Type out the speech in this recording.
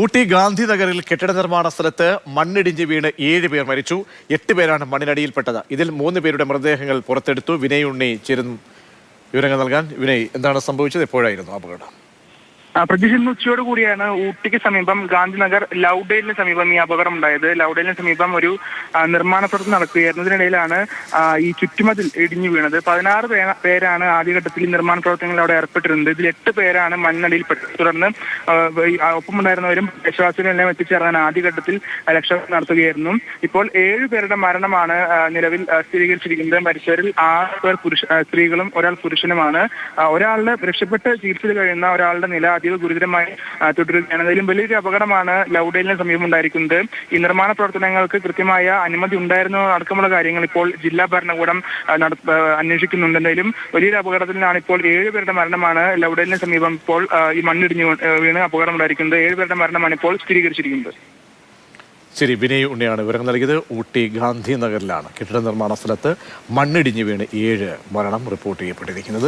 ഊട്ടി ഗാന്ധിനഗറിൽ കെട്ടിട നിർമ്മാണ സ്ഥലത്ത് മണ്ണിടിഞ്ഞ് വീണ് 7 പേർ മരിച്ചു. 8 പേരാണ് മണ്ണിനടിയിൽപ്പെട്ടത്. ഇതിൽ 3 പേരുടെ മൃതദേഹങ്ങൾ പുറത്തെടുത്തു. വിനയ് ഉണ്ണി ചേരുന്നു വിവരങ്ങൾ നൽകാൻ. വിനയ്, എന്താണ് സംഭവിച്ചത്? എപ്പോഴായിരുന്നു അപകടം? പ്രതീക്ഷ ഇന്ന് ഉച്ചയോട് കൂടിയാണ് ഊട്ടിക്ക് സമീപം ഗാന്ധിനഗർ ലൗഡേലിന് സമീപം ഈ അപകടം ഉണ്ടായത്. ലൗഡേലിന് സമീപം ഒരു നിർമ്മാണ പ്രവർത്തനം നടക്കുകയായിരുന്നു. ഇതിനിടയിലാണ് ഈ ചുറ്റുമതിൽ ഇടിഞ്ഞു വീണത്. 16 പേരാണ് ആദ്യഘട്ടത്തിൽ ഈ നിർമ്മാണ പ്രവർത്തനങ്ങളിൽ അവിടെ ഏർപ്പെട്ടിരുന്നത്. ഇതിൽ 8 പേരാണ് മണ്ണിനടിയിൽപ്പെട്ടത്. തുടർന്ന് ഒപ്പമുണ്ടായിരുന്നവരും പ്രദേശവാസികളും എല്ലാം എത്തിച്ചേർന്നാണ് ആദ്യഘട്ടത്തിൽ രക്ഷാപ്രവർത്തനം നടത്തുകയായിരുന്നു. ഇപ്പോൾ 7 പേരുടെ മരണമാണ് നിലവിൽ സ്ഥിരീകരിച്ചിരിക്കുന്നത്. മരിച്ചവരിൽ 6 പേർ സ്ത്രീകളും ഒരാൾ പുരുഷനുമാണ്. ഒരാളുടെ രക്ഷപ്പെട്ട് ചികിത്സയിൽ കഴിയുന്ന ഒരാളുടെ നില ഗുരുതരമായി തുടരുകയാണ്. അതിലും വലിയൊരു അപകടമാണ് ലൗഡേലിന് സമീപം ഉണ്ടായിരിക്കുന്നത്. ഈ നിർമ്മാണ പ്രവർത്തനങ്ങൾക്ക് കൃത്യമായ അനുമതി ഉണ്ടായിരുന്നോ അടക്കമുള്ള കാര്യങ്ങൾ ഇപ്പോൾ ജില്ലാ ഭരണകൂടം അന്വേഷിക്കുന്നുണ്ട്. എന്തായാലും വലിയൊരു അപകടത്തിലാണ് ഇപ്പോൾ 7 പേരുടെ മരണമാണ് ലൗഡേലിന് സമീപം ഇപ്പോൾ ഈ മണ്ണിടിഞ്ഞ് വീണ് അപകടം ഉണ്ടായിരിക്കുന്നത്. 7 പേരുടെ മരണമാണ് ഇപ്പോൾ സ്ഥിരീകരിച്ചിരിക്കുന്നത്. ശരി, വിനയ് ഉണ്ണിയാണ് വിവരങ്ങൾ നൽകിയത്. ഊട്ടി ഗാന്ധിനഗറിലാണ് കെട്ടിട നിർമ്മാണ സ്ഥലത്ത് മണ്ണിടിഞ്ഞ് വീണ് 7 മരണം റിപ്പോർട്ട് ചെയ്യപ്പെട്ടിരിക്കുന്നത്.